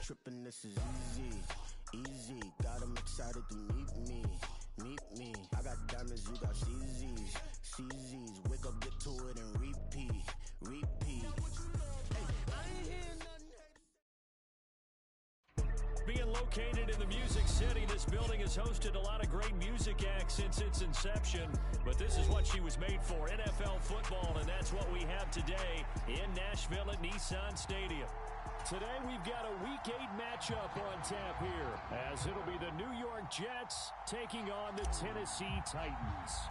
tripping, this is easy. Easy, got them excited to meet me. Meet me. I got diamonds, you got CZs. CZs, wake up, get to it, and repeat. Repeat. Hey, I ain't hearing nothing. Being located in the Music City, this building has hosted a lot of great music acts since its inception. But this is what she was made for, NFL football, and that's what we have today in Nashville at Nissan Stadium. Today we've got a Week 8 matchup on tap here, as it'll be the New York Jets taking on the Tennessee Titans.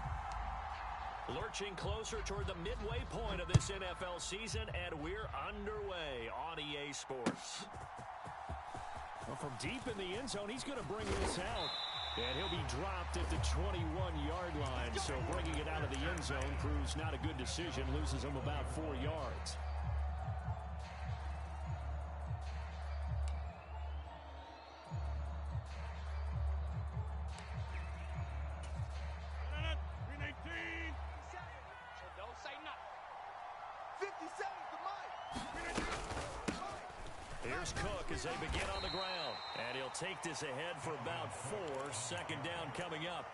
Lurching closer toward the midway point of this NFL season, and we're underway on EA Sports. Well, from deep in the end zone, he's going to bring this out. And he'll be dropped at the 21-yard line. So bringing it out of the end zone proves not a good decision. Loses him about 4 yards. Don't say nothing. 50 seconds to Mike. Here's Cook as they begin on the ground. And he'll take this ahead for about 4. Second down coming up.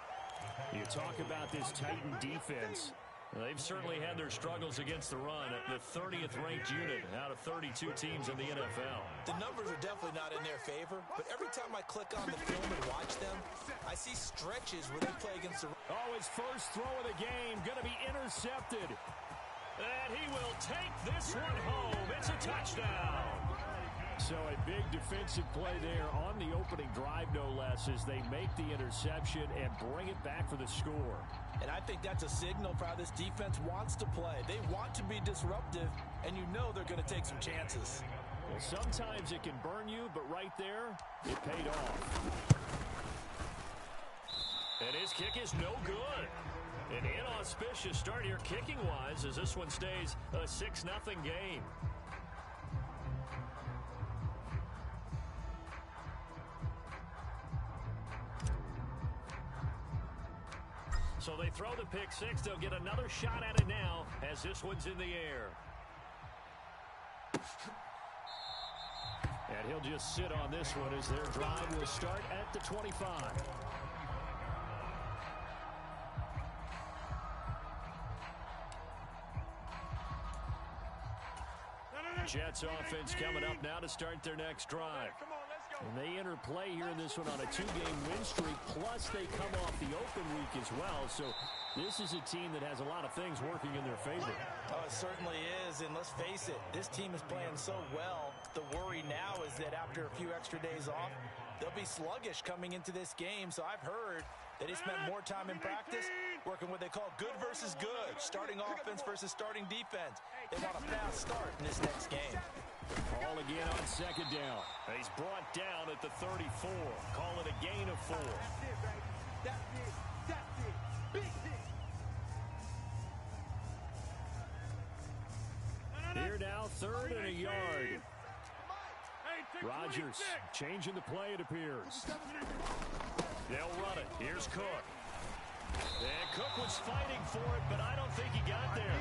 You talk about this Titan defense. They've certainly had their struggles against the run. The 30th ranked unit out of 32 teams in the NFL. The numbers are definitely not in their favor, but every time I click on the film and watch them, I see stretches where they play against the... Oh, his first throw of the game going to be intercepted. And he will take this one home. It's a touchdown. So a big defensive play there on the opening drive, no less, as they make the interception and bring it back for the score. And I think that's a signal for how this defense wants to play. They want to be disruptive, and you know they're going to take some chances. Well, sometimes it can burn you, but right there, it paid off. And his kick is no good. An inauspicious start here kicking-wise as this one stays a 6-0 game. So they throw the pick six. They'll get another shot at it now as this one's in the air. And he'll just sit on this one as their drive will start at the 25. Jets offense coming up now to start their next drive. And they enter play here in this one on a 2-game win streak, plus they come off the open week as well. So this is a team that has a lot of things working in their favor. Oh, it certainly is, and let's face it, this team is playing so well. The worry now is that after a few extra days off, they'll be sluggish coming into this game. So I've heard that he spent more time in practice working what they call good versus good, starting offense versus starting defense. They want a fast start in this next game. Ball again on second down. He's brought down at the 34. Call it a gain of 4. That's it, baby. That's it. That's it. Big hit. Here now, 3rd and a yard. Rodgers changing the play, it appears. They'll run it. Here's Cook. And Cook was fighting for it, but I don't think he got there.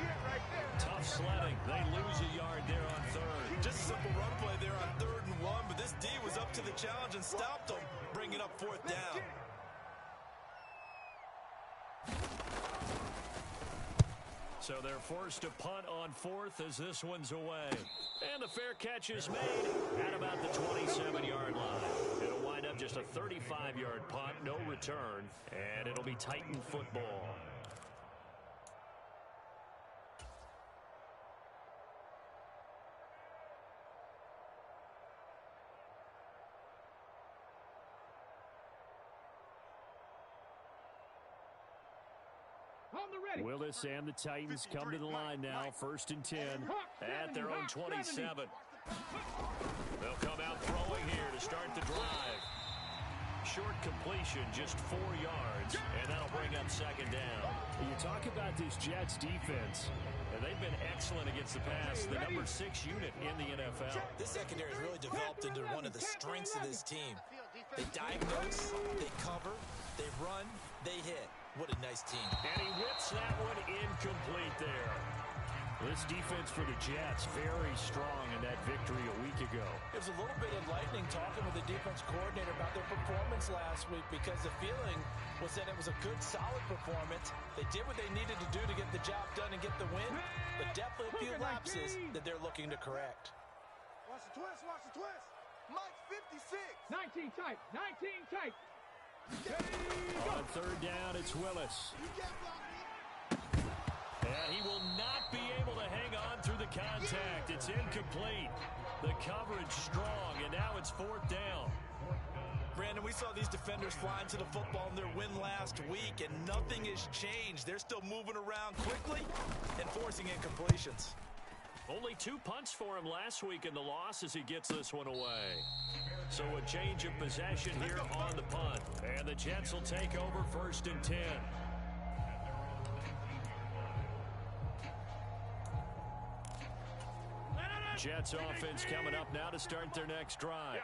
Tough sledding. They lose a yard there on 3rd. Just a simple run play there on 3rd and 1, but this D was up to the challenge and stopped them, bringing up 4th down. So they're forced to punt on 4th as this one's away. And the fair catch is made at about the 27-yard line. It'll wind up just a 35-yard punt, no return, and it'll be Titan football. Willis and the Titans come to the line now. 1st and 10 at their own 27. They'll come out throwing here to start the drive. Short completion, just 4 yards, and that'll bring up 2nd down. You talk about this Jets defense, and they've been excellent against the pass, the number 6 unit in the NFL. This secondary has really developed into one of the strengths of this team. They diagnose, they cover, they run, they hit. What a nice team. And he whips that one incomplete there. This defense for the Jets, very strong in that victory a week ago. It was a little bit enlightening talking with the defense coordinator about their performance last week because the feeling was that it was a good, solid performance. They did what they needed to do to get the job done and get the win, but definitely a few lapses that they're looking to correct. Watch the twist, watch the twist. Mike's 56. 19 tight, 19 tight. On third down, it's Willis. You can't block me. And he will not be able to hang on through the contact. It's incomplete. The coverage strong, and now it's fourth down. Brandon, we saw these defenders flying to the football in their win last week, and nothing has changed. They're still moving around quickly and forcing incompletions. Only 2 punts for him last week in the loss as he gets this one away. So a change of possession here on the punt. And the Jets will take over first and 10. Jets offense coming up now to start their next drive.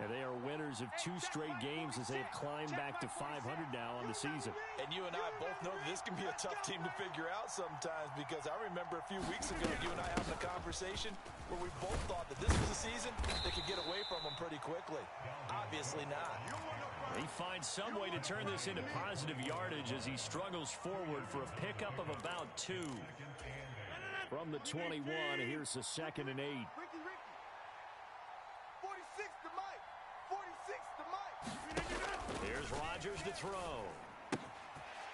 And they are winners of 2 straight games as they have climbed back to 500 now on the season. And you and I both know that this can be a tough team to figure out sometimes, because I remember a few weeks ago you and I having a conversation where we both thought that this was a season that could get away from them pretty quickly. Obviously not. He finds some way to turn this into positive yardage as he struggles forward for a pickup of about 2. From the 21, here's the 2nd and 8. Ricky. 46 to Mike. 46 to Mike. Here's Rodgers to throw.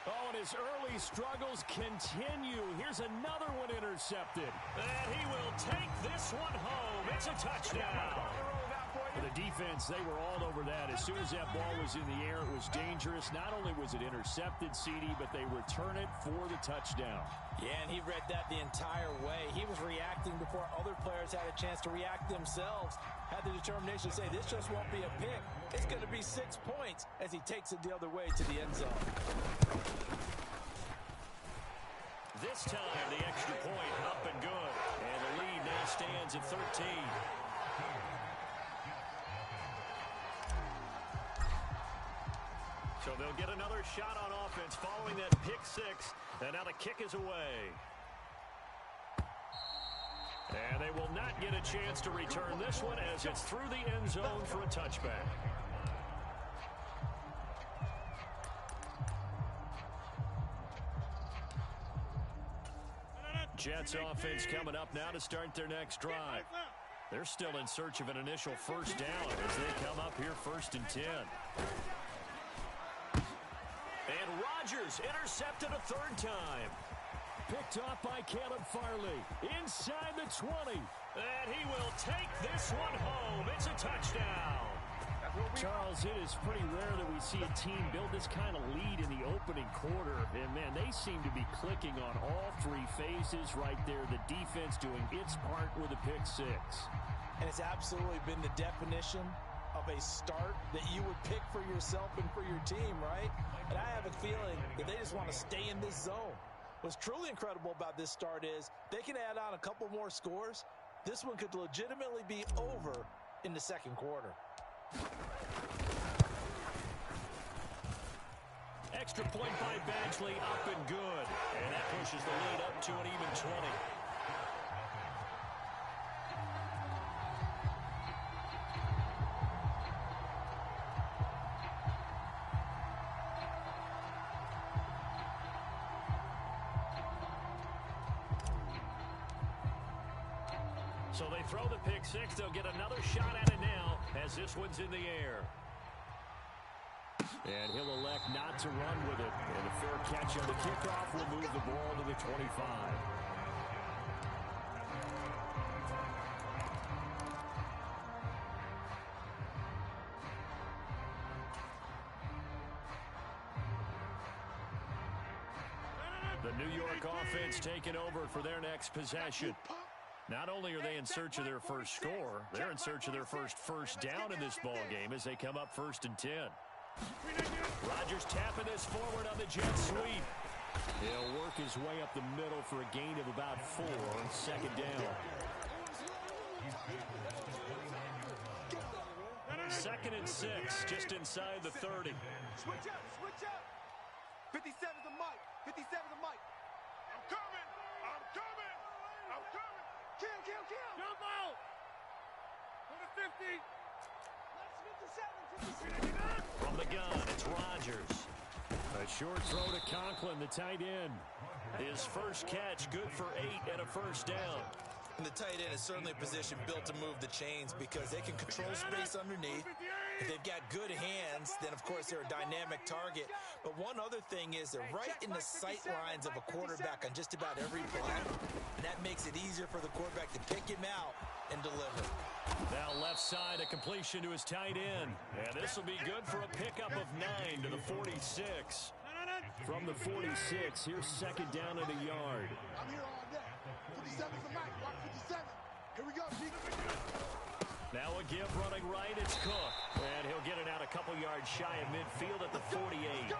Oh, and his early struggles continue. Here's another one intercepted. And he will take this one home. It's a touchdown. For the defense, they were all over that. As soon as that ball was in the air, it was dangerous. Not only was it intercepted, CD, but they return it for the touchdown. Yeah, and he read that the entire way. He was reacting before other players had a chance to react themselves. Had the determination to say, this just won't be a pick. It's going to be 6 points as he takes it the other way to the end zone. This time, the extra point up and good. And the lead now stands at 13. So they'll get another shot on offense following that pick 6. And now the kick is away. And they will not get a chance to return this one as it's through the end zone for a touchback. Jets offense coming up now to start their next drive. They're still in search of an initial first down as they come up here first and 10. And Rodgers intercepted a 3rd time. Picked off by Caleb Farley. Inside the 20. And he will take this one home. It's a touchdown. Charles, it is pretty rare that we see a team build this kind of lead in the opening quarter. And, man, they seem to be clicking on all 3 phases right there. The defense doing its part with a pick 6. And it's absolutely been the definition of a start that you would pick for yourself and for your team, right? And I have a feeling that they just want to stay in this zone. What's truly incredible about this start is they can add on a couple more scores. This one could legitimately be over in the 2nd quarter. Extra point by Badgley, up and good. And that pushes the lead up to an even 20. So they throw the pick 6. They'll get another shot at it now as this one's in the air. And he'll elect not to run with it. And a fair catch on the kickoff will move the ball to the 25. The New York offense taking over for their next possession. Not only are they in search of their first score, they're in search of their first down in this ball game as they come up first and 10. Rodgers tapping this forward on the jet sweep. He'll work his way up the middle for a gain of about 4 on 2nd down. 2nd and 6, just inside the 30. Switch up. 57 to Mike. 57 to Mike. I'm coming. I'm coming. Kill. Jump out. On the 50. Let's 57. From the gun, it's Rodgers. A short throw to Conklin, the tight end. His first catch, good for 8 and a first down. And the tight end is certainly a position built to move the chains because they can control space underneath. If they've got good hands, then, of course, they're a dynamic target. But one other thing is they're right in the sight lines of a quarterback on just about every play. And that makes it easier for the quarterback to pick him out and deliver. Now left side, a completion to his tight end. And this will be good for a pickup of 9 to the 46. From the 46, here's second down and a yard. I'm here all day. 57's the mic. Watch 57. Here we go, G. Now a give running right, it's Cook. And he'll get it out a couple yards shy of midfield at the 48.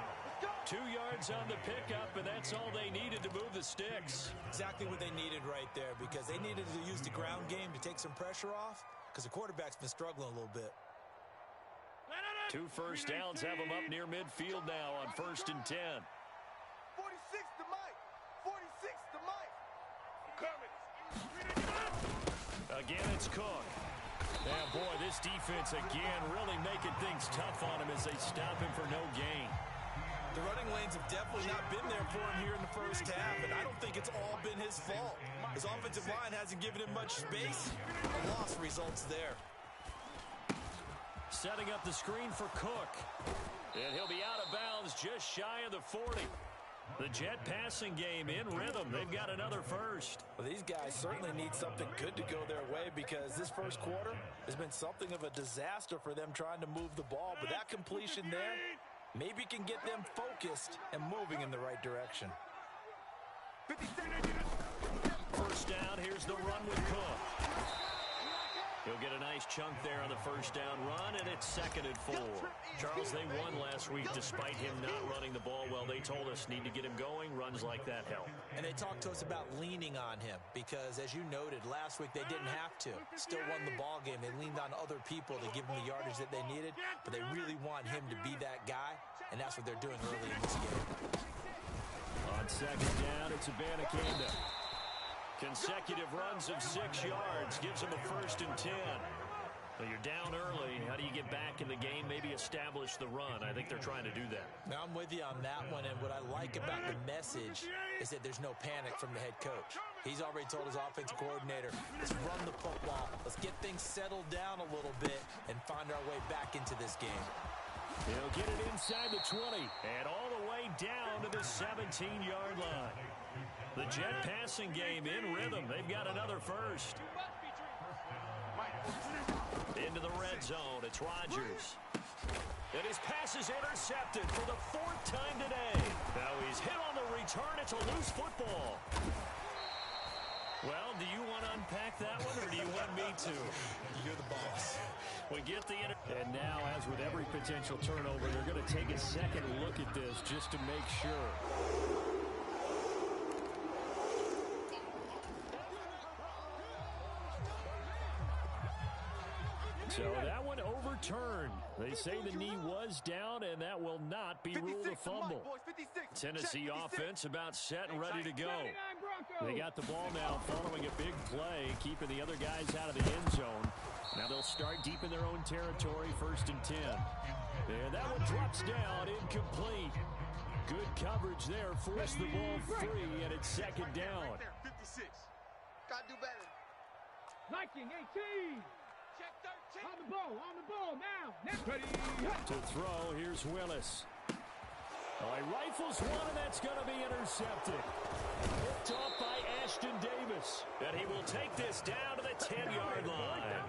2 yards on the pickup, and that's all they needed to move the sticks. Exactly what they needed right there because they needed to use the ground game to take some pressure off because the quarterback's been struggling a little bit. 2 first downs have them up near midfield now on 1st and 10. 46 to Mike. 46 to Mike. Coming. Again, it's Cook. And boy, this defense again really making things tough on him as they stop him for no gain. The running lanes have definitely not been there for him here in the first half, and I don't think it's all been his fault. His offensive line hasn't given him much space. A loss results there. Setting up the screen for Cook. And he'll be out of bounds just shy of the 40. The Jet passing game in rhythm. They've got another first. Well, these guys certainly need something good to go their way because this first quarter has been something of a disaster for them trying to move the ball. But that completion there maybe can get them focused and moving in the right direction. First down, here's the run with Cook. He'll get a nice chunk there on the first down run, and it's 2nd and 4. Charles, they won last week despite him not running the ball well. They told us need to get him going. Runs like that help. And they talked to us about leaning on him because, as you noted, last week they didn't have to. Still won the ball game. They leaned on other people to give them the yardage that they needed, but they really want him to be that guy, and that's what they're doing early in this game. On 2nd down, it's Abanikanda. Consecutive runs of 6 yards gives them a 1st and 10. Well, you're down early. How do you get back in the game? Maybe establish the run. I think they're trying to do that. Now, I'm with you on that one, and what I like about the message is that there's no panic from the head coach. He's already told his offensive coordinator, let's run the football. Let's get things settled down a little bit and find our way back into this game. He'll get it inside the 20 and all the way down to the 17-yard line. The Jet passing game in rhythm. They've got another first. Into the red zone. It's Rodgers. And his pass is intercepted for the 4th time today. Now he's hit on the return. It's a loose football. Well, do you want to unpack that one, or do you want me to? You're the boss. We get the and now, as with every potential turnover, they're going to take a second look at this just to make sure. So that one overturned. They say the knee was down, and that will not be ruled a fumble. Tennessee offense about set and ready to go. They got the ball now following a big play, keeping the other guys out of the end zone. Now they'll start deep in their own territory, 1st and 10. And that one drops down, incomplete. Good coverage there, forced the ball free, and it's 2nd down. 56. Gotta do better. Liking 18. Check 13. On the ball now. Next ready. To throw, here's Willis. Oh, he rifles one, and that's going to be intercepted. Picked off by Ashton Davis. And he will take this down to the 10-yard line.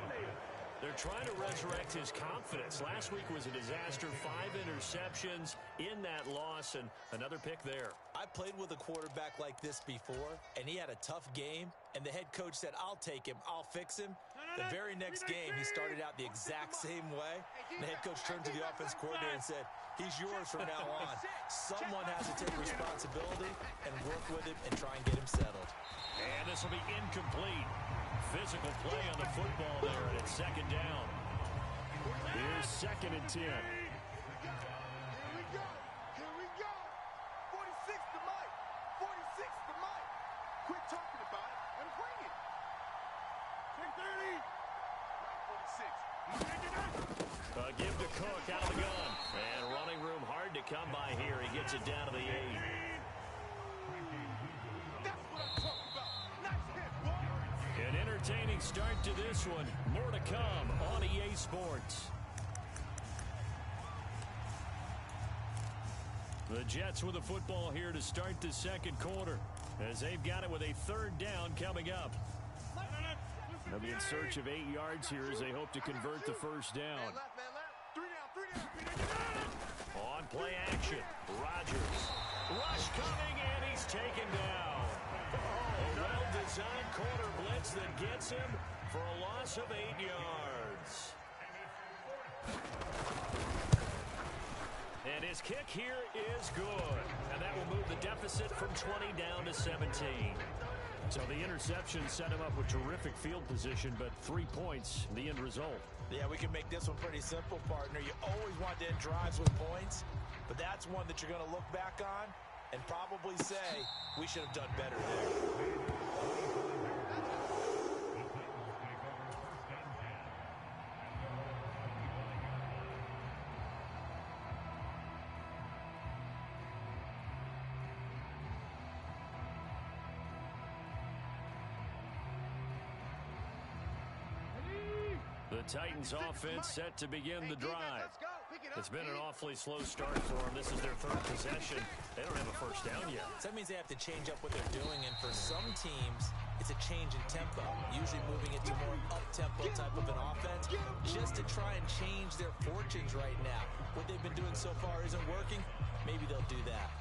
They're trying to resurrect his confidence. Last week was a disaster. 5 interceptions in that loss, and another pick there. I played with a quarterback like this before, and he had a tough game, and the head coach said, I'll take him, I'll fix him. The very next game, he started out the exact same way. And the head coach turned to the offense coordinator and said, he's yours from now on. Someone has to take responsibility and work with him and try and get him settled. And this will be incomplete. Physical play on the football there, and it's 2nd down. Here's 2nd and 10. Here we go. Here we go. 46 to Mike. 46 to Mike. Quit talking about it and bring Cook out of the gun. And running room hard to come by here. He gets it down to the 8. That's what I'm talking about. Nice hit, boy. An entertaining start to this one. More to come on EA Sports. The Jets with the football here to start the second quarter, as they've got it with a 3rd down coming up. They'll be in search of 8 yards here as they hope to convert the first down. Man left, man left. 3 down. On play action, Rodgers. Rush coming, and he's taken down. A well-designed corner blitz that gets him for a loss of 8 yards. And his kick here is good. And that will move the deficit from 20 down to 17. So the interception set him up with terrific field position, but 3 points, the end result. Yeah, we can make this one pretty simple, partner. You always want to end drives with points, but that's one that you're going to look back on and probably say, we should have done better there. The Titans offense set to begin the drive. It's been an awfully slow start for them. This is their 3rd possession. They don't have a first down yet. So that means they have to change up what they're doing, and for some teams, it's a change in tempo, usually moving it to more up-tempo type of an offense, just to try and change their fortunes right now. What they've been doing so far isn't working. Maybe they'll do that.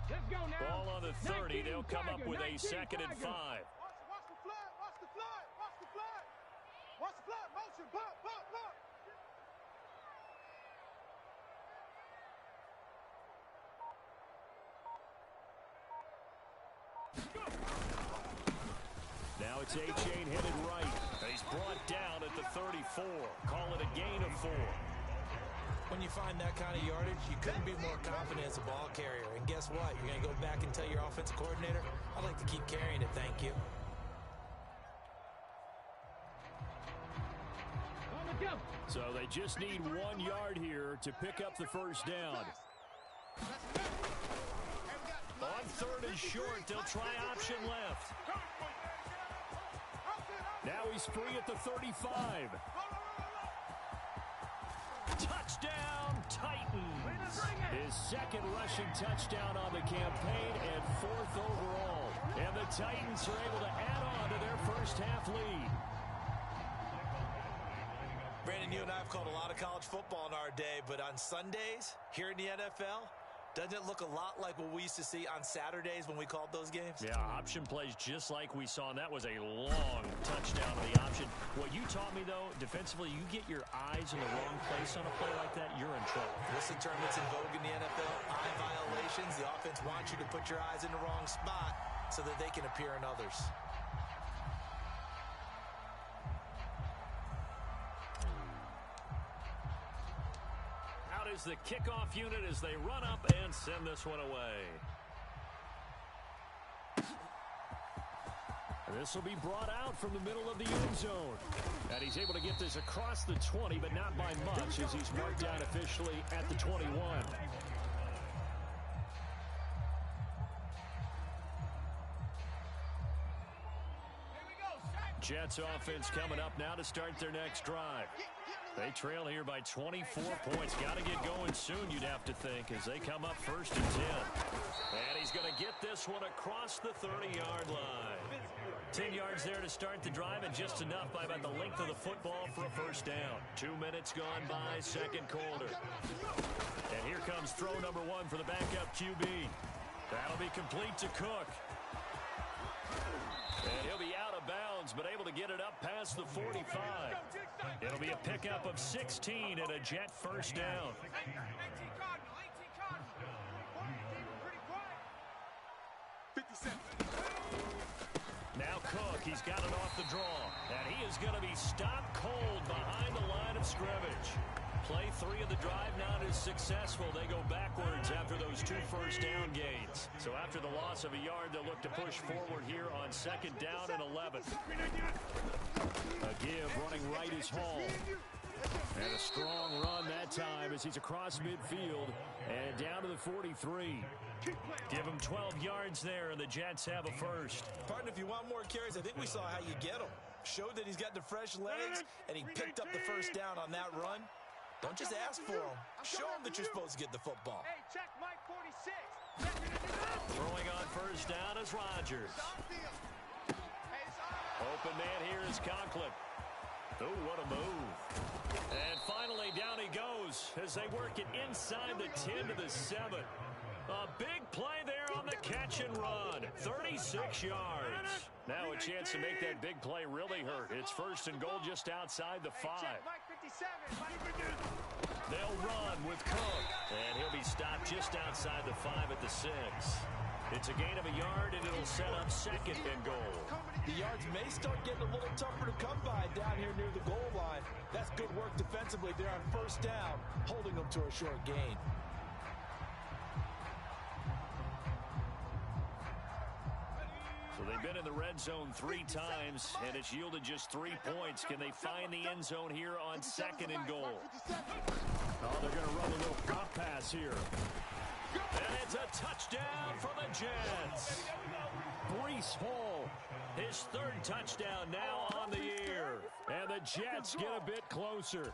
Let's go now. Ball on the 30. They'll come up with a 2nd and 5. Watch the flood. Watch the flood. Watch the flood. Watch the flood. Motion. Bump, bump, bump. Now it's A-Chain headed right. He's brought down at the 34. Call it a gain of 4. When you find that kind of yardage, you couldn't be more confident as a ball carrier. And guess what? You're going to go back and tell your offensive coordinator, I'd like to keep carrying it, thank you. So they just need 1 yard here to pick up the first down. On 3rd and short, they'll try option left. Now he's free at the 35. Touchdown, Titans. His 2nd rushing touchdown on the campaign and 4th overall. And the Titans are able to add on to their first half lead. Brandon, you and I have called a lot of college football in our day, but on Sundays, here in the NFL, doesn't it look a lot like what we used to see on Saturdays when we called those games? Yeah, option plays just like we saw, and that was a long touchdown to the option. What you taught me, though, defensively, you get your eyes in the wrong place on a play like that, you're in trouble. What's the term that's in vogue in the NFL? Eye violations. The offense wants you to put your eyes in the wrong spot so that they can appear in others. Is the kickoff unit as they run up and send this one away. This will be brought out from the middle of the end zone. And he's able to get this across the 20, but not by much as he's marked down officially at the 21. Jets offense coming up now to start their next drive. They trail here by 24 points. Got to get going soon, you'd have to think, as they come up 1st and 10. And he's going to get this one across the 30-yard line. 10 yards there to start the drive, and just enough by about the length of the football for a first down. 2 minutes gone by, 2nd quarter. And here comes throw number 1 for the backup QB. That'll be complete to Cook. And he'll be out of bounds, but able to get it up past the 45. It'll be a pickup of 16 and a Jet first down. 18 Cardinal. 57. Now Cook, he's got it off the draw. And he is going to be stopped cold behind the line of scrimmage. Play 3 of the drive not as successful. They go backwards after those 2 first down gains. So after the loss of a yard, they'll look to push forward here on 2nd down and 11. A give running right is Hall. And a strong run that time as he's across midfield and down to the 43. Give him 12 yards there, and the Jets have a first. Partner, if you want more carries, I think we saw how you get him. Showed that he's got the fresh legs, and he picked up the first down on that run. Don't just ask for him. Show him that you're supposed to get the football. Hey, check Mike 46. Throwing on first down is Rodgers. Open man here is Conklin. Oh, what a move. And finally, down he goes as they work it inside the 10 to the 7. A big play there on the catch and run. 36 yards. Now a chance to make that big play really hurt. It's 1st and goal just outside the 5. They'll run with Cook. And he'll be stopped just outside the 5 at the 6. It's a gain of a yard, and it'll set up 2nd and goal. The yards may start getting a little tougher to come by down here near the goal line. That's good work defensively there on first down, holding them to a short gain. So they've been in the red zone 3 times, and it's yielded just 3 points. Can they find the end zone here on 2nd and goal? Oh, they're going to run a little pop pass here. And it's a touchdown for the Jets. Breece Hall, his 3rd touchdown now on the year. And the Jets get a bit closer.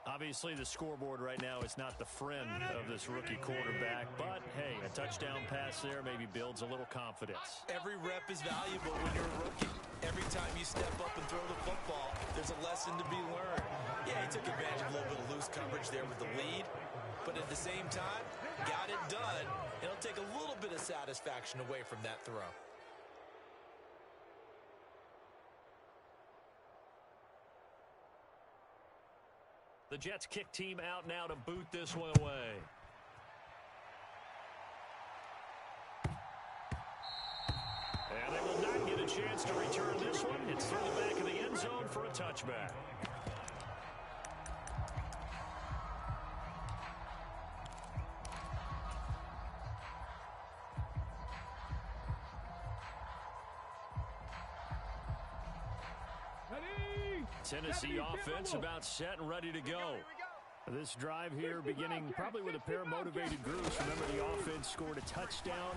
Obviously, the scoreboard right now is not the friend of this rookie quarterback. But, hey, a touchdown pass there maybe builds a little confidence. Every rep is valuable when you're a rookie. Every time you step up and throw the football, there's a lesson to be learned. Yeah, he took advantage of a little bit of loose coverage there with the lead. But at the same time, got it done. It'll take a little bit of satisfaction away from that throw. The Jets kick team out now to boot this one away. And they will not get a chance to return this one. It's through the back of the end zone for a touchback. Tennessee offense about set and ready to go. This drive here beginning probably with a pair of motivated groups. Remember, the offense scored a touchdown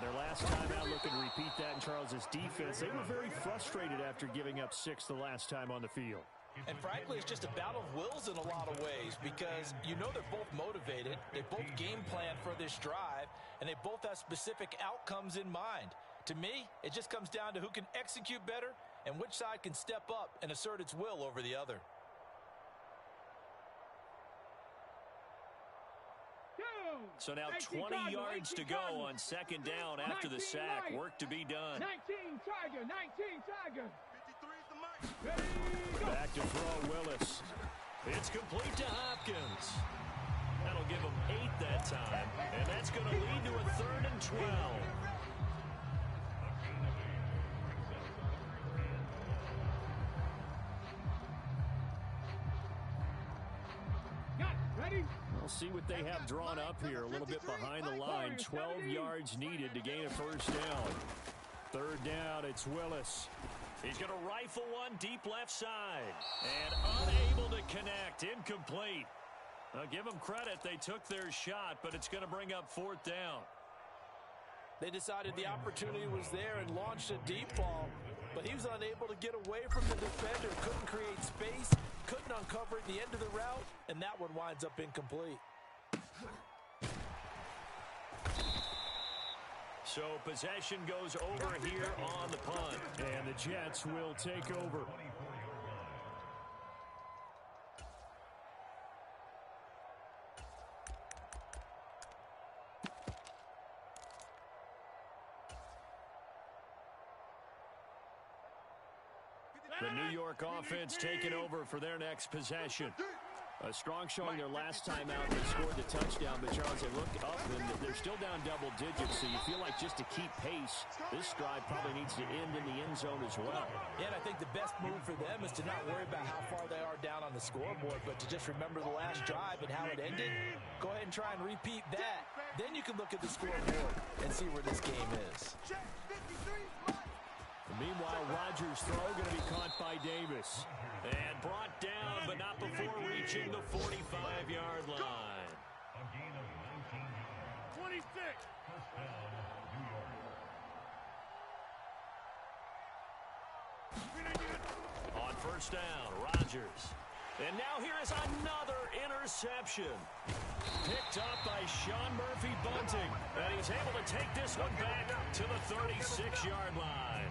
their last time out. Looking to repeat that in Charles's defense. They were very frustrated after giving up 6 the last time on the field. And frankly, it's just a battle of wills in a lot of ways because you know they're both motivated. They both game plan for this drive, and they both have specific outcomes in mind. To me, it just comes down to who can execute better and which side can step up and assert its will over the other. So now 20 yards to go on 2nd down after the sack. Work to be done. 19 Tiger, 19 Tiger. Back to throw Willis. It's complete to Hopkins. That'll give him 8 that time. And that's going to lead to a 3rd and 12. We'll see what they have drawn up here. A little bit behind the line. 12 yards needed to gain a first down. 3rd down, it's Willis. He's going to rifle one deep left side. And unable to connect. Incomplete. Give them credit. They took their shot, but it's going to bring up 4th down. They decided the opportunity was there and launched a deep ball, but he was unable to get away from the defender. Couldn't create space, couldn't uncover at the end of the route, and that one winds up incomplete. So possession goes over here on the punt, and the Jets will take over. The New York offense taking over for their next possession. A strong showing their last time out. They scored the touchdown, but Charles, they look up, and they're still down double digits, so you feel like just to keep pace, this drive probably needs to end in the end zone as well. Yeah, and I think the best move for them is to not worry about how far they are down on the scoreboard, but to just remember the last drive and how it ended, go ahead and try and repeat that. Then you can look at the scoreboard and see where this game is. Meanwhile, Rodgers' throw going to be caught by Davis. And brought down, but not before reaching the 45-yard line. 26. On first down, Rodgers. And now here is another interception. Picked up by Sean Murphy-Bunting. And he's able to take this one back to the 36-yard line.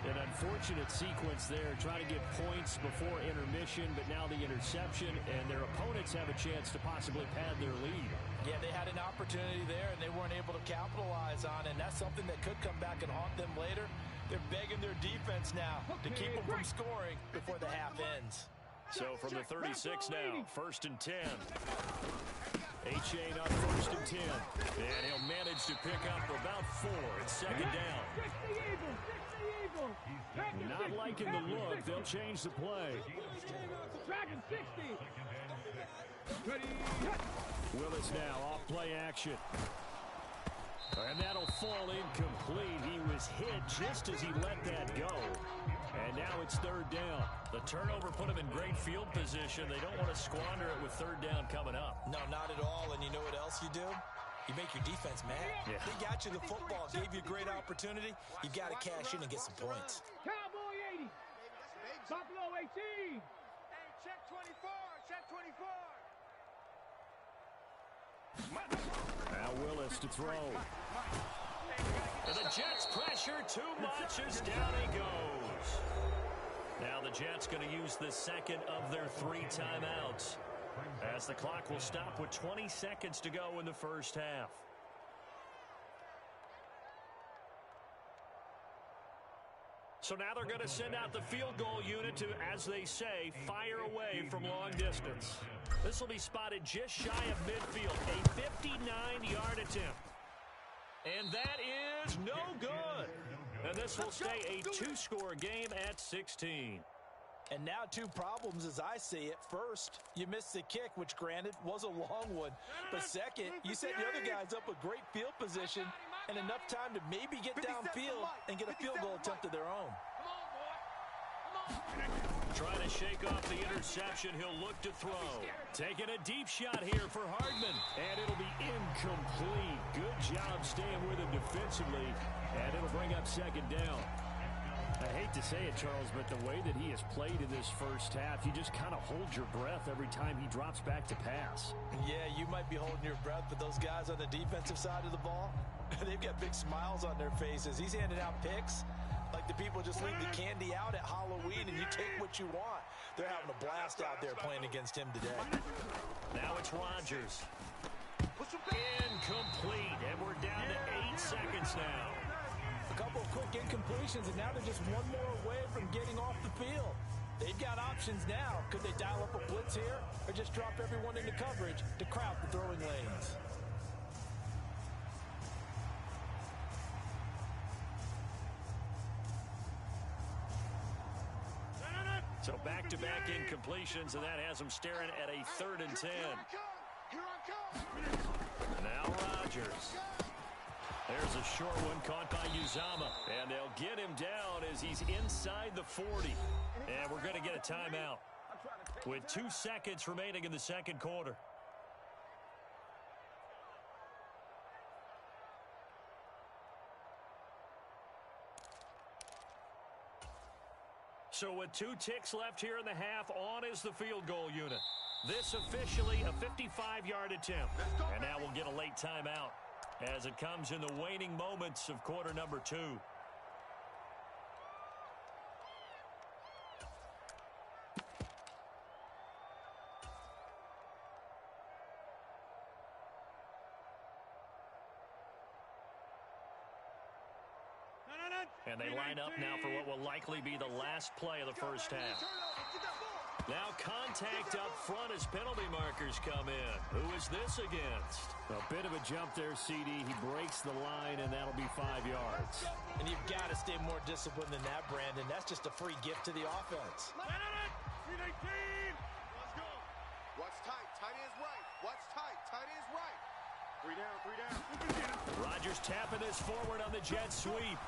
An unfortunate sequence there, trying to get points before intermission, but now the interception, and their opponents have a chance to possibly pad their lead. Yeah, they had an opportunity there, and they weren't able to capitalize on it, and that's something that could come back and haunt them later. They're begging their defense now to keep them from scoring before the half ends. So from the 36 now, 1st and 10. Achane up 1st and 10. And he'll manage to pick up about 4. It's 2nd down. Not liking the look. They'll change the play. Dragon 60. Willis now off play action. And that'll fall incomplete. He was hit just as he let that go. And now it's 3rd down. The turnover put him in great field position. They don't want to squander it with 3rd down coming up. No, not at all. And you know what else you do? You make your defense mad. Yeah. They got you the football, gave you a great opportunity. You got to cash in and get some points. Cowboy 80. Buffalo 18. Hey, check 24. Check 24. Now Willis to throw. And the Jets pressure too much as down he goes. Now the Jets going to use the 2nd of their 3 timeouts, as the clock will stop with 20 seconds to go in the first half. So now they're going to send out the field goal unit to, as they say, fire away from long distance. This will be spotted just shy of midfield, a 59-yard attempt. And that is no good. And this will stay a 2-score game at 16. And now 2 problems as I see it. First, you missed the kick, which granted was a long one. But second, you set the other guys up with great field position and enough time to maybe get downfield and get a field goal attempt of their own. Trying to shake off the interception. He'll look to throw. Taking a deep shot here for Hardman. And it'll be incomplete. Good job staying with him defensively. And it'll bring up 2nd down. I hate to say it, Charles, but the way that he has played in this first half, you just kind of hold your breath every time he drops back to pass. Yeah, you might be holding your breath, but those guys on the defensive side of the ball, they've got big smiles on their faces. He's handing out picks like the people just leave the candy out at Halloween and you take what you want. They're having a blast out there playing against him today. Now it's Rodgers. Incomplete, and we're down to 8 seconds now. A couple of quick incompletions, and now they're just one more away from getting off the field. They've got options now. Could they dial up a blitz here or just drop everyone into coverage to crowd the throwing lanes? So back-to-back incompletions, and that has them staring at a 3rd and 10. Now Rodgers. There's a short one caught by Uzama, and they'll get him down as he's inside the 40. And we're going to get a timeout with 2 seconds remaining in the 2nd quarter. So with 2 ticks left here in the half, on is the field goal unit. This officially a 55-yard attempt. And now we'll get a late timeout as it comes in the waning moments of quarter number 2. And they line up now for what will likely be the last play of the first half. Now contact up front as penalty markers come in. Who is this against? A bit of a jump there, CD. He breaks the line, and that'll be 5 yards. And you've got to stay more disciplined than that, Brandon. That's just a free gift to the offense. Watch tight. Tight is right. 3 down, 3 down. Rodgers tapping this forward on the jet sweep.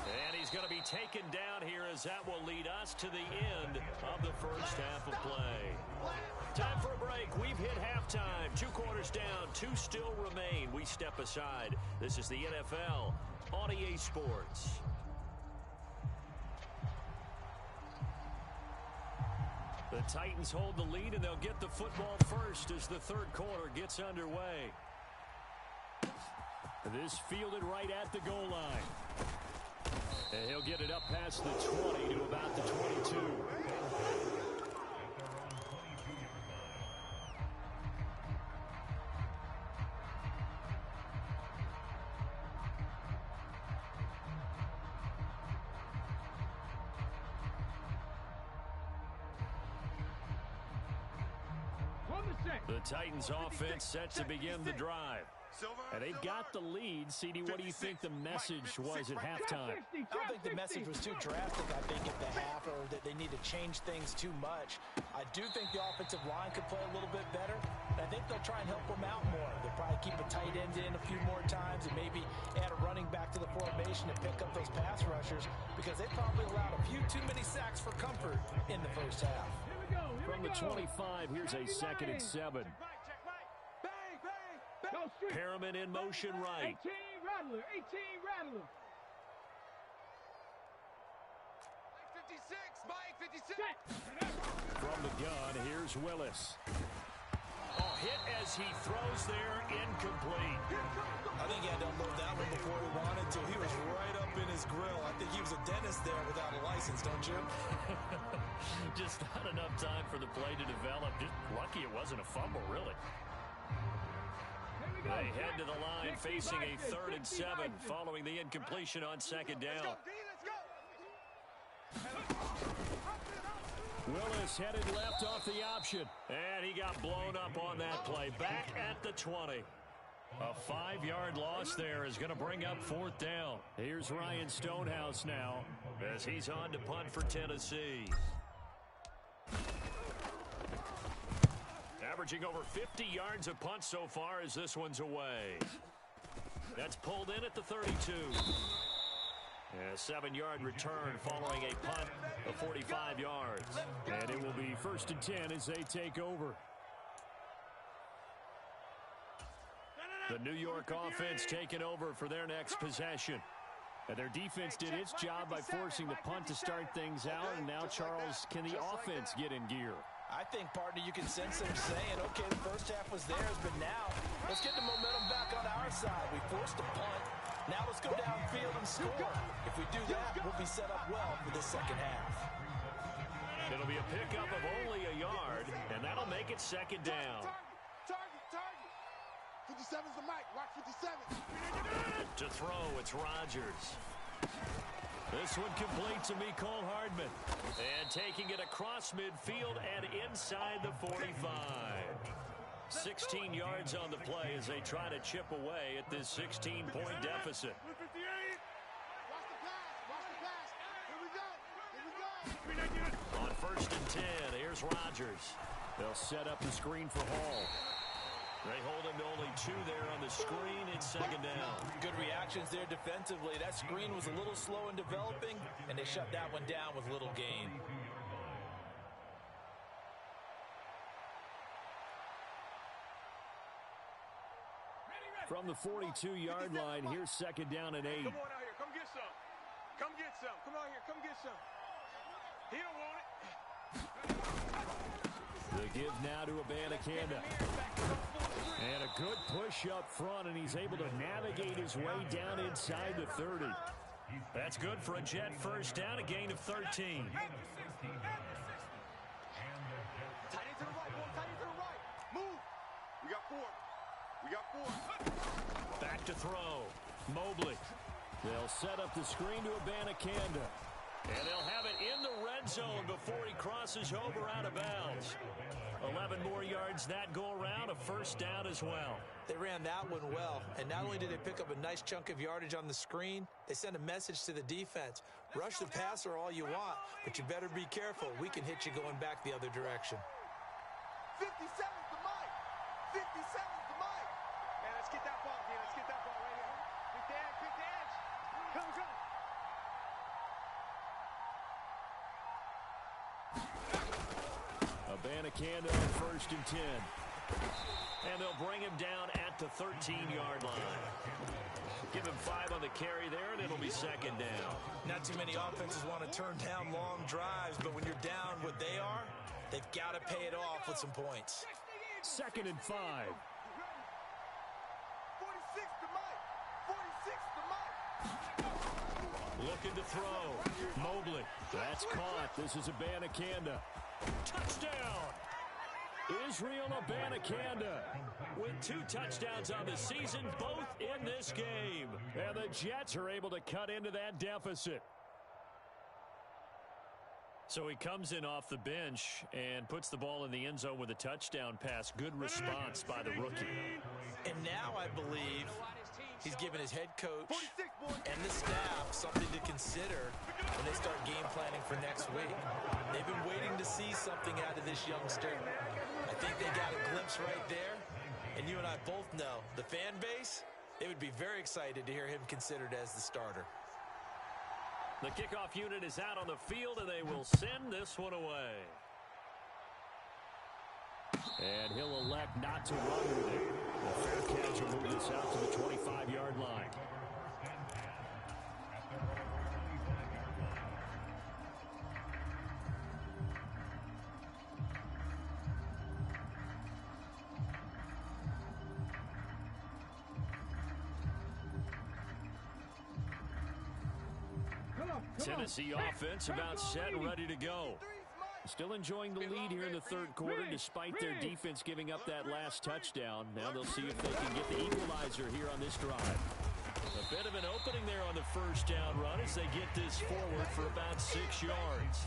And he's going to be taken down here as that will lead us to the end of the first half of play. Time for a break. We've hit halftime. 2 quarters down. 2 still remain. We step aside. This is the NFL on EA Sports. The Titans hold the lead, and they'll get the football first as the third quarter gets underway. This fielded right at the goal line. And he'll get it up past the 20 to about the 22. The Titans offense set to begin the drive. And they've got the lead. CD, what do you think the message was at halftime? I don't think the message was too drastic, I think, at the half, or that they need to change things too much. I do think the offensive line could play a little bit better, and I think they'll try and help them out more. They'll probably keep a tight end in a few more times and maybe add a running back to the formation to pick up those pass rushers, because they probably allowed a few too many sacks for comfort in the first half. From the 25, here's a 2nd and 7. Perriman in motion right. 18 Rattler, 18 Rattler. 56, Mike, 56. From the gun, here's Willis. Oh, hit as he throws there, incomplete. I think he had to unload that one before he wanted to. He was right up in his grill. I think he was a dentist there without a license, don't you? Just not enough time for the play to develop. Just lucky it wasn't a fumble, really. They head to the line facing a 3rd and 7 following the incompletion on 2nd down. Willis headed left off the option, and he got blown up on that play. Back at the 20. A 5-yard loss there is going to bring up 4th down. Here's Ryan Stonehouse now as he's on to punt for Tennessee. Averaging over 50 yards a punt so far as this one's away. That's pulled in at the 32. A 7-yard return following a punt of 45 yards. And it will be 1st and 10 as they take over. The New York offense taking over for their next possession. And their defense did its job by forcing the punt to start things out. And now, Charles, can the offense get in gear? I think, partner, you can sense them saying, okay, the first half was theirs, but now let's get the momentum back on our side. We forced a punt. Now let's go downfield and score. If we do that, we'll be set up well for the second half. It'll be a pickup of only a yard, and that'll make it 2nd down. Target. 57's the mic. Watch 57. To throw, it's Rodgers. This one complete to Mecole Hardman. And taking it across midfield and inside the 45. 16 yards on the play as they try to chip away at this 16-point deficit. Watch the pass. Here we go. On 1st and 10, here's Rodgers. They'll set up the screen for Hall. They hold him to only 2 there on the screen. It's 2nd down. Good reactions there defensively. That screen was a little slow in developing, and they shut that one down with little gain. From the 42-yard line, here's 2nd down and 8. Come on out here. Come get some. Come get some. Come out here. Come get some. He don't want it. The give now to Abanikanda. And a good push up front, and he's able to navigate his way down inside the 30. That's good for a Jet first down, a gain of 13. Tight end to the right. Tight end to the right. Move. We got 4. Back to throw. Mobley. They'll set up the screen to Abanikanda. And they'll have it in the red zone before he crosses over out of bounds. 11 more yards that go around, a first down as well. They ran that one well, and not only did they pick up a nice chunk of yardage on the screen, they sent a message to the defense. Rush the passer all you want, but you better be careful. We can hit you going back the other direction. 57's the mic. seconds to Mike. Man, let's get that ball, D. Let's get that ball right here. Pick the edge, pick the edge. Come, come. Abanikanda on 1st and 10. And they'll bring him down at the 13-yard line. Give him 5 on the carry there, and it'll be 2nd down. Not too many offenses want to turn down long drives, but when you're down what they are, they've got to pay it off with some points. 2nd and 5. 46 to Mike. 46 to Mike. Looking to throw. Mobley. That's caught. This is Abanikanda. Touchdown! Israel Abanikanda with 2 touchdowns on the season, both in this game. And the Jets are able to cut into that deficit. So he comes in off the bench and puts the ball in the end zone with a touchdown pass. Good response by the rookie. And now I believe he's given his head coach and the staff something to consider when they start game planning for next week. They've been waiting to see something out of this youngster. I think they got a glimpse right there. And you and I both know the fan base, they would be very excited to hear him considered as the starter. The kickoff unit is out on the field, and they will send this one away. And he'll elect not to run with it. The fair catch will move this out to the 25-yard line. Tennessee offense about set and ready to go. Still enjoying the lead here in the 3rd quarter despite their defense giving up that last touchdown. Now they'll see if they can get the equalizer here on this drive. A bit of an opening there on the 1st down run as they get this forward for about 6 yards.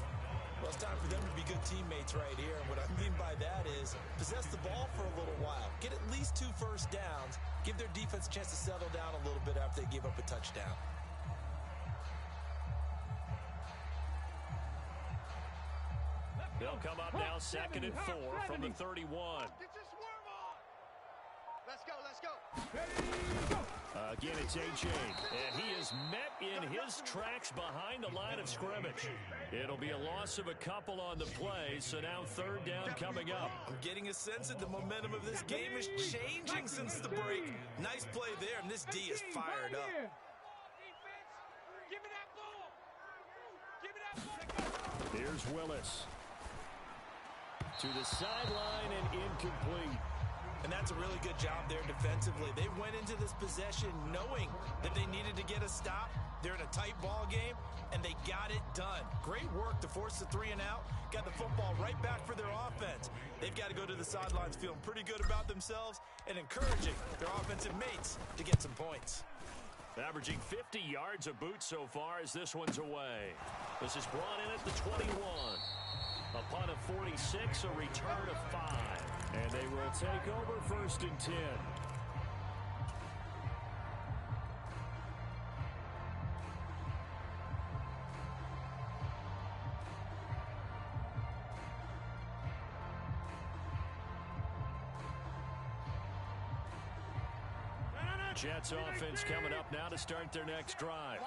Well, it's time for them to be good teammates right here. And what I mean by that is possess the ball for a little while. Get at least 2 first downs. Give their defense a chance to settle down a little bit after they give up a touchdown. They'll come up now 2nd and 4 from the 31. Get your swerve on. Let's go, let's go. Again, it's A.J. And he is met in his tracks behind the line of scrimmage. It'll be a loss of a couple on the play, so now 3rd down coming up. I'm getting a sense that the momentum of this game is changing since the break. Nice play there, and this D is fired up. Give me that ball. Give me that ball. Here's Willis. To the sideline and incomplete. And that's a really good job there defensively. They went into this possession knowing that they needed to get a stop. They're in a tight ball game, and they got it done. Great work to force the 3 and out. Got the football right back for their offense. They've got to go to the sidelines feeling pretty good about themselves and encouraging their offensive mates to get some points. Averaging 50 yards a boot so far as this one's away. This is brought in at the 21. A punt of 46, a return of 5. And they will take over 1st and 10. Jets offense coming up now to start their next drive.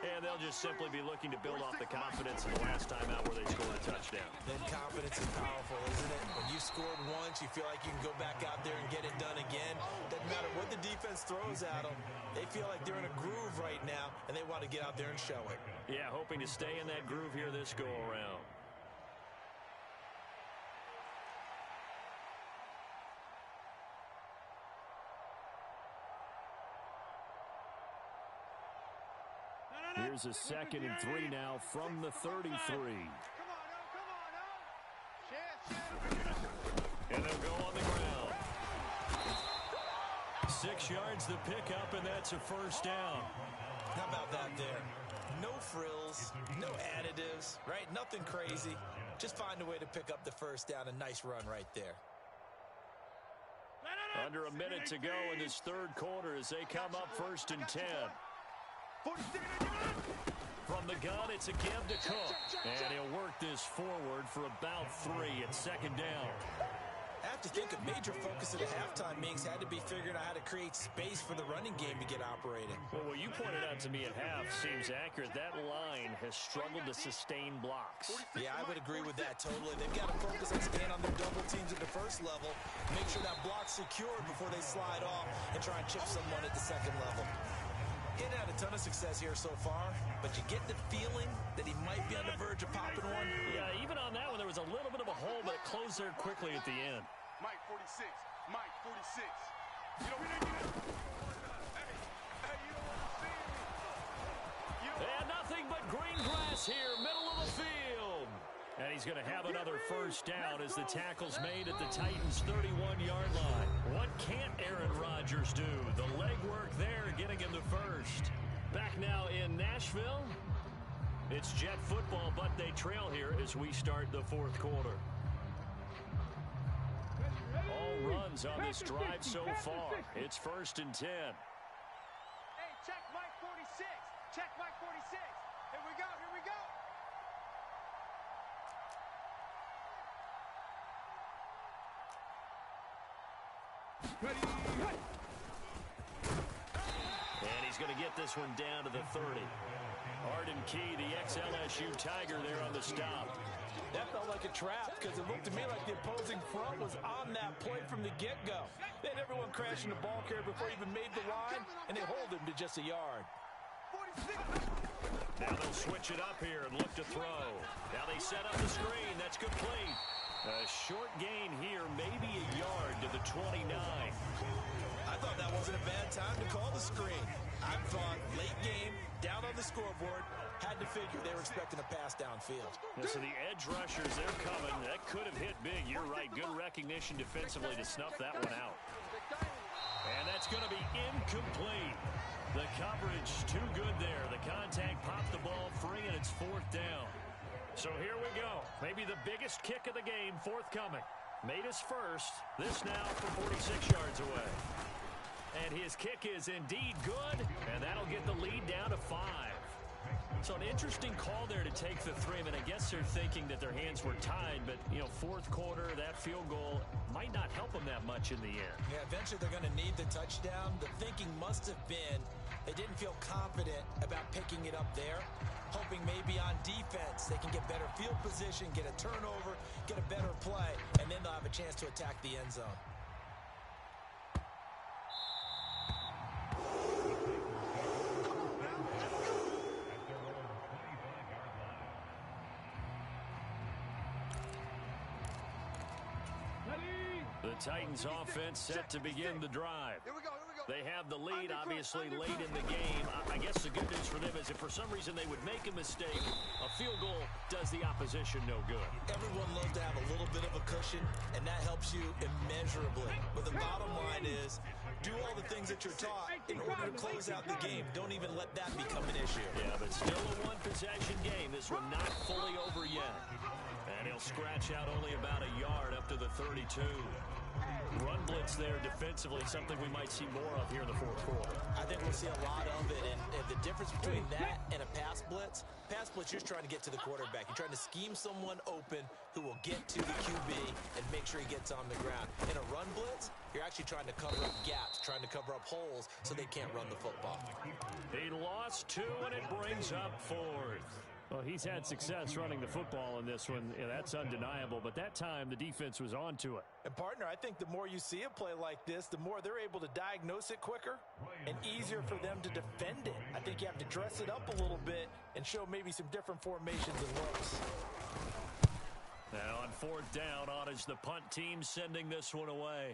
And they'll just simply be looking to build off the confidence of the last time out where they scored a touchdown. Then confidence is powerful, isn't it? When you scored once, you feel like you can go back out there and get it done again. Doesn't matter what the defense throws at them. They feel like they're in a groove right now, and they want to get out there and show it. Yeah, hoping to stay in that groove here this go-around. Here's a 2nd and 3 now from the 33. Come on, And they'll go on the ground. 6 yards to pick up, and that's a 1st down. How about that there? No frills, no additives, right? Nothing crazy. Just find a way to pick up the 1st down. A nice run right there. Under a minute to go in this 3rd quarter as they come up 1st and 10. From the gun, it's a give to Cook. And he'll work this forward for about 3 at 2nd down. I have to think a major focus of the halftime meetings had to be figuring out how to create space for the running game to get operating. Well, what you pointed out to me at half seems accurate. That line has struggled to sustain blocks. Yeah, I would agree with that totally. They've got to focus on staying on their double teams at the first level, make sure that block's secured before they slide off and try and chip someone at the second level. He's had a ton of success here so far, but you get the feeling that he might be on the verge of popping one. Yeah, even on that one, there was a little bit of a hole, but it closed there quickly at the end. Mike 46. Mike 46. You know, we didn't get it. Hey, you don't want to see me. They had nothing but green grass here, middle of the field. And he's going to have another first down as the tackle's made at the Titans' 31-yard line. What can't Aaron Rodgers do? The legwork there getting him the first. Back now in Nashville. It's Jet football, but they trail here as we start the fourth quarter. All runs on this drive so far. It's 1st and 10. Hey, check Mike 46. Check Mike 46. Here we go. Here we go. And he's going to get this one down to the 30. Arden Key, the ex-LSU Tiger there on the stop. That felt like a trap because it looked to me like the opposing front was on that play from the get-go. They had everyone crashing the ball carrier before he even made the line, and they hold him to just a yard. 46. Now they'll switch it up here and look to throw. Now they set up the screen. That's complete. A short gain here, maybe a yard to the 29. I thought that wasn't a bad time to call the screen. I thought late game, down on the scoreboard, had to figure they were expecting a pass downfield. Yeah, so the edge rushers, they're coming. That could have hit big. You're right. Good recognition defensively to snuff that one out. And that's going to be incomplete. The coverage too good there. The contact popped the ball free, and it's 4th down. So here we go. Maybe the biggest kick of the game forthcoming. Made his first. This now from 46 yards away. And his kick is indeed good, and that'll get the lead down to 5. So an interesting call there to take the 3. I mean, I guess they're thinking that their hands were tied, but, you know, 4th quarter, that field goal might not help them that much in the end. Yeah, eventually they're going to need the touchdown. The thinking must have been they didn't feel confident about picking it up there, hoping maybe on defense they can get better field position, get a turnover, get a better play, and then they'll have a chance to attack the end zone. The Titans offense set to begin the drive. Here we go. Here we go. They have the lead, obviously, late in the game. I guess the good news for them is if for some reason they would make a mistake, a field goal does the opposition no good. Everyone loves to have a little bit of a cushion, and that helps you immeasurably. But the bottom line is, do all the things that you're taught in order to close out the game. Don't even let that become an issue. Yeah, but still a one-possession game. This one not fully over yet. And he'll scratch out only about a yard up to the 32. Run blitz there defensively, something we might see more of here in the 4th quarter. I think we'll see a lot of it, and the difference between that and a pass blitz, you're trying to get to the quarterback. You're trying to scheme someone open who will get to the QB and make sure he gets on the ground. In a run blitz, you're actually trying to cover up gaps, trying to cover up holes so they can't run the football. He lost 2, and it brings up 4th. Well, he's had success running the football in this one. Yeah, that's undeniable. But that time, the defense was on to it. And, partner, I think the more you see a play like this, the more they're able to diagnose it quicker and easier for them to defend it. I think you have to dress it up a little bit and show maybe some different formations and looks. Now on 4th down, on is the punt team sending this one away.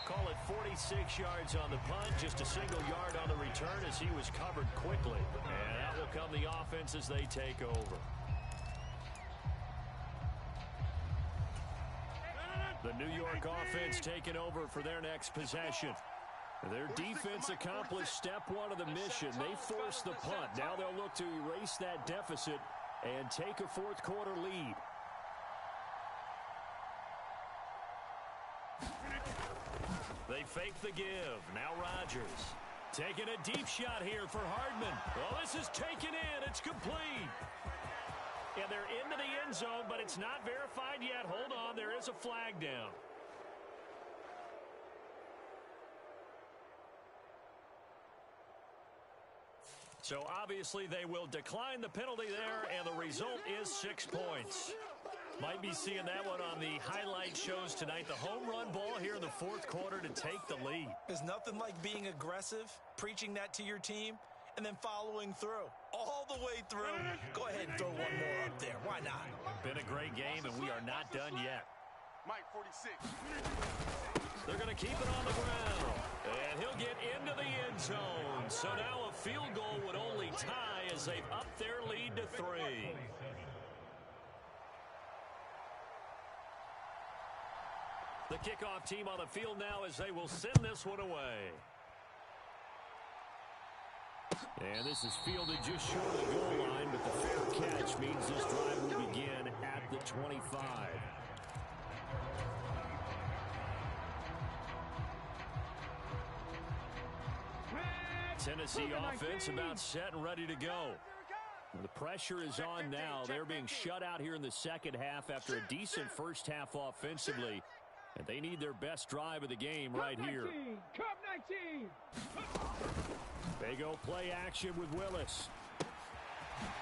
Call it 46 yards on the punt, just a single yard on the return as he was covered quickly. And out will come the offense as they take over. The New York offense taking over for their next possession. Their defense accomplished step 1 of the mission. They forced the punt. Now they'll look to erase that deficit and take a 4th quarter lead. They fake the give. Now Rodgers. Taking a deep shot here for Hardman. Oh, this is taken in. It's complete. And they're into the end zone, but it's not verified yet. Hold on, there is a flag down. So obviously they will decline the penalty there, and the result is 6 points. Might be seeing that one on the highlight shows tonight. The home run ball here in the fourth quarter to take the lead. There's nothing like being aggressive, preaching that to your team, and then following through. All the way through. Go ahead and throw one more up there. Why not? Been a great game, and we are not done yet. Mike, 46. They're going to keep it on the ground. And he'll get into the end zone. So now a field goal would only tie as they've upped their lead to 3. The kickoff team on the field now as they will send this one away. And this is fielded just short of the goal line, but the fair catch means this drive will begin at the 25. Tennessee offense about set and ready to go. The pressure is on now. They're being shut out here in the second half after a decent first half offensively. And they need their best drive of the game right here. Cup 19. They go play action with Willis.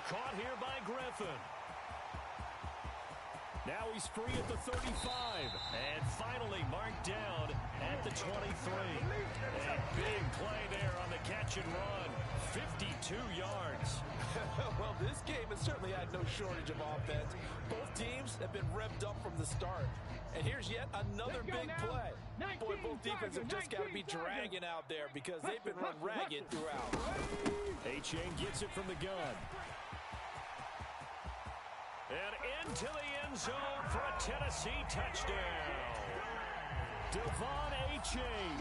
Caught here by Griffin. Now he's free at the 35. And finally marked down at the 23. A big play there on the catch and run. 52 yards. Well, this game has certainly had no shortage of offense. Both teams have been revved up from the start. And here's yet another big play. Boy, both defenses have just got to be dragging out there because they've been run ragged throughout. A-Chain gets it from the gun. And into the end zone for a Tennessee touchdown. Devon A-Chain,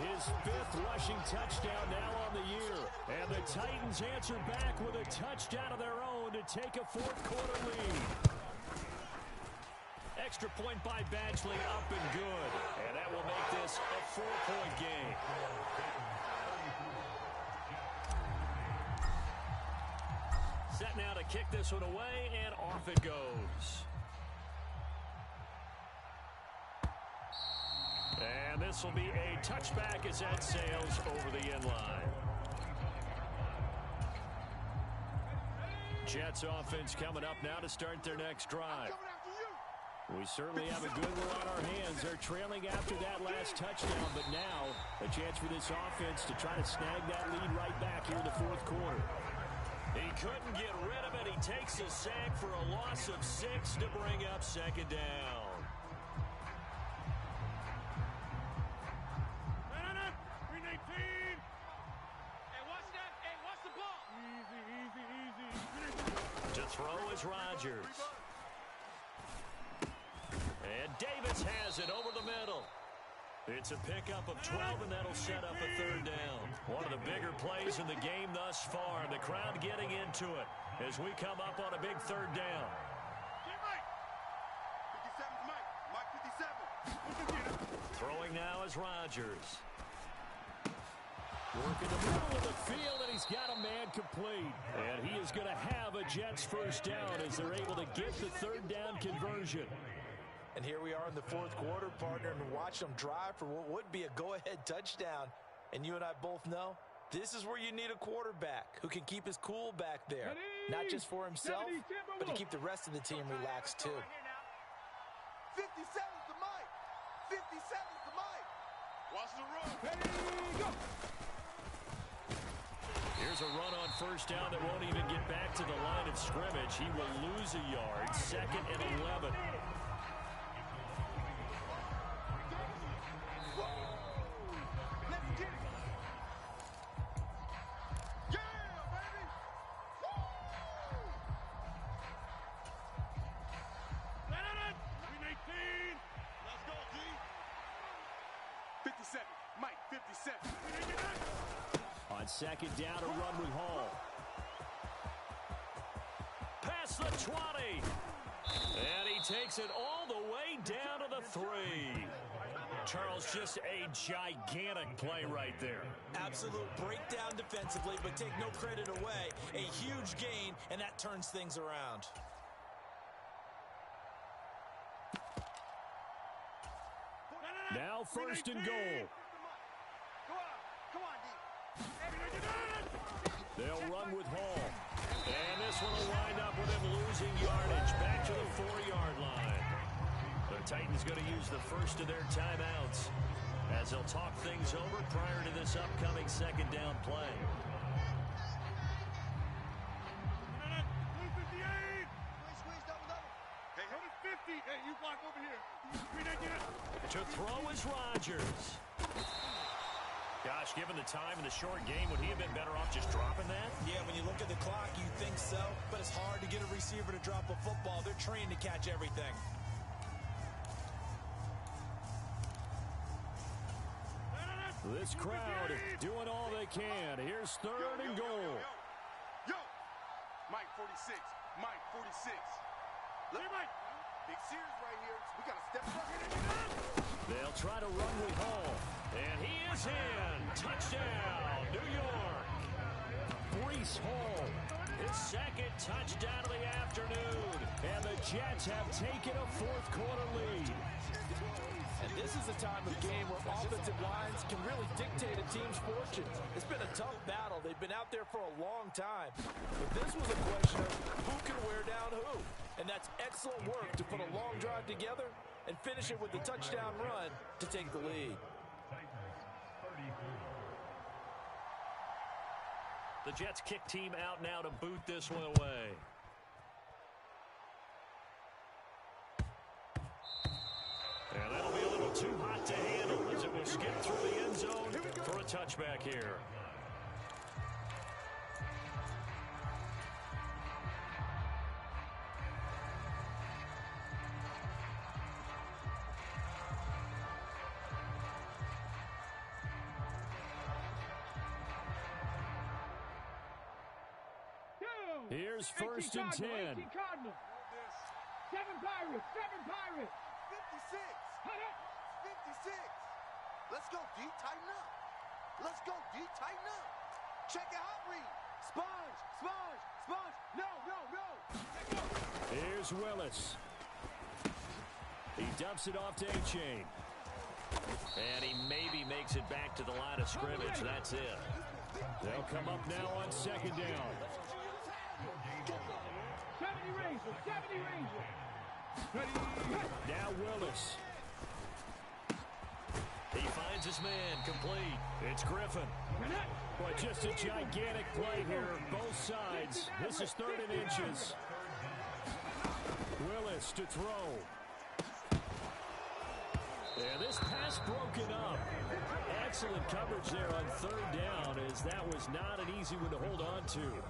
his 5th rushing touchdown now on the year. And the Titans answer back with a touchdown of their own to take a fourth quarter lead. Extra point by Badgley, up and good. And that will make this a 4-point game. Set now to kick this one away, and off it goes. And this will be a touchback as that sails over the end line. Jets offense coming up now to start their next drive. We certainly have a good one on our hands. They're trailing after that last touchdown, but now a chance for this offense to try to snag that lead right back here in the fourth quarter. He couldn't get rid of it. He takes a sack for a loss of 6 to bring up second down. To throw is Rodgers. And Davis has it over the middle. It's a pickup of 12, and that'll set up a third down. One of the bigger plays in the game thus far. The crowd getting into it as we come up on a big third down. Throwing now is Rodgers. Working the middle of the field, and he's got a man complete. And he is going to have a Jets first down as they're able to get the third down conversion. And here we are in the fourth quarter, partner, and watch them drive for what would be a go-ahead touchdown. And you and I both know this is where you need a quarterback who can keep his cool back there. Not just for himself, but to keep the rest of the team relaxed, too. 57's the mic. 57's the mic. Watch the run. Go. Here's a run on first down that won't even get back to the line of scrimmage. He will lose a yard. 2nd and 11. On second down, a run with Hall. Past the 20. And he takes it all the way down to the 3. Charles, just a gigantic play right there. Absolute breakdown defensively, but take no credit away. A huge gain, and that turns things around. Now first and goal. Come on, D. They'll run with Hall. And this one will wind up with him losing yardage back to the 4-yard line. The Titans going to use the first of their timeouts as they'll talk things over prior to this upcoming second down play. Hey, you block over here. To throw is Rodgers. Gosh, given the time and the short game, would he have been better off just dropping that? Yeah, when you look at the clock, you think so, but it's hard to get a receiver to drop a football. They're trained to catch everything. This crowd doing all they can. Here's third and goal. Yo, Mike 46. Mike 46. Look, Mike. Big series right here. We got to step up. They'll try to run with Hall. And he is in. Touchdown, New York. Breece Hall, his second touchdown of the afternoon. And the Jets have taken a fourth-quarter lead. And this is a time of game where offensive lines can really dictate a team's fortunes. It's been a tough battle. They've been out there for a long time. But this was a question of who can wear down who. And that's excellent work to put a long drive together and finish it with a touchdown run to take the lead. The Jets kick team out now to boot this one away. And that'll be a little too hot to handle as it will skip through the end zone for a touchback here. Here's first and 10. 7 Pirates. 56. 56. Let's go, D. Tighten up. Let's go, D. Tighten up. Check it out, read. Sponge. No. Here's Willis. He dumps it off to A-Chain. And he maybe makes it back to the line of scrimmage. That's it. They'll come up now on second down. 70 Rangers. Now Willis. He finds his man, complete. It's Griffin. But just a gigantic play here, both sides. This is 3rd and inches. Willis to throw. And this pass broken up. Excellent coverage there on 3rd down, as that was not an easy one to hold on to.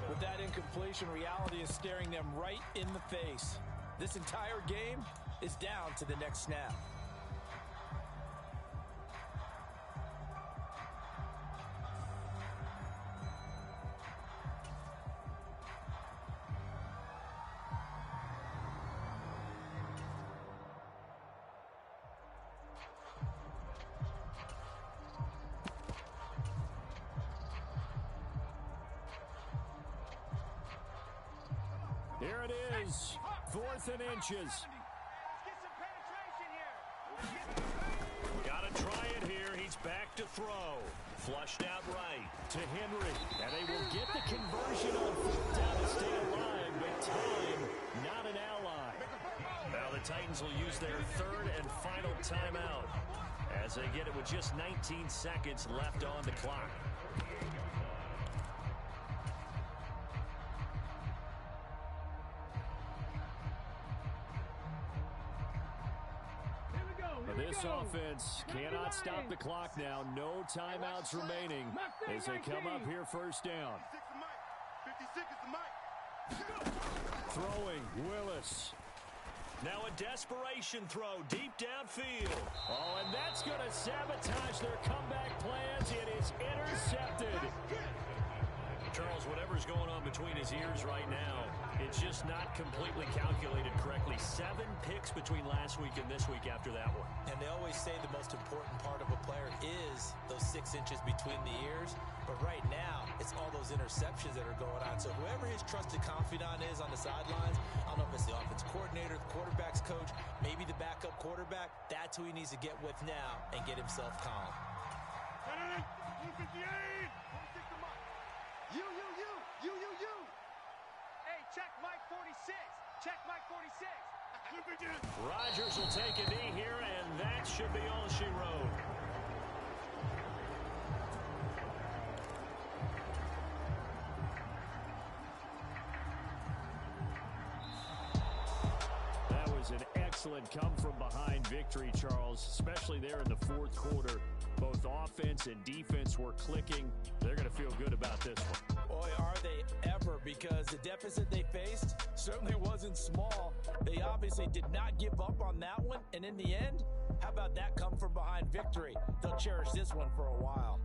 With that incompletion, reality is staring them right in the face. This entire game is down to the next snap. Here it is, 4th and inches. Let's get some penetration here. Got to try it here. He's back to throw. Flushed out right to Henry. And they will get the conversion on 4th down to stay alive, but time not an ally. Now the Titans will use their 3rd and final timeout as they get it with just 19 seconds left on the clock. This offense cannot stop the clock now. No timeouts remaining as they come up here first down. 56 is the mic. Throwing, Willis. Now a desperation throw deep downfield. Oh, and that's going to sabotage their comeback plans. It is intercepted. Charles, whatever's going on between his ears right now, It's just not completely calculated correctly. 7 picks between last week and this week after that one. And they always say the most important part of a player is those 6 inches between the ears. But right now, it's all those interceptions that are going on. So whoever his trusted confidant is on the sidelines, I don't know if it's the offense coordinator, the quarterback's coach, maybe the backup quarterback, that's who he needs to get with now and get himself calm. You. Hey, check Mike 46. Check Mike 46. Rodgers will take a knee here, and that should be all she wrote. That was an excellent come-from-behind victory, Charles, especially there in the fourth quarter. Both offense and defense were clicking. They're going to feel good about this one. Boy, are they ever, because the deficit they faced certainly wasn't small. They obviously did not give up on that one, and in the end, how about that come-from-behind victory? They'll cherish this one for a while.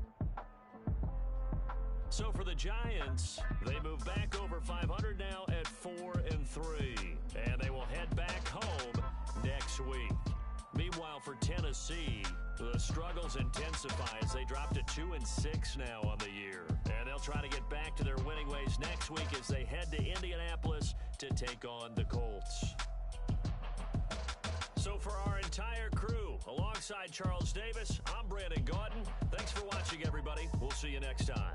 So for the Giants, they move back over 500 now at 4-3, and they will head back home next week. Meanwhile, for Tennessee, the struggles intensify as they drop to 2-6 now on the year. And they'll try to get back to their winning ways next week as they head to Indianapolis to take on the Colts. So for our entire crew, alongside Charles Davis, I'm Brandon Gaudin. Thanks for watching, everybody. We'll see you next time.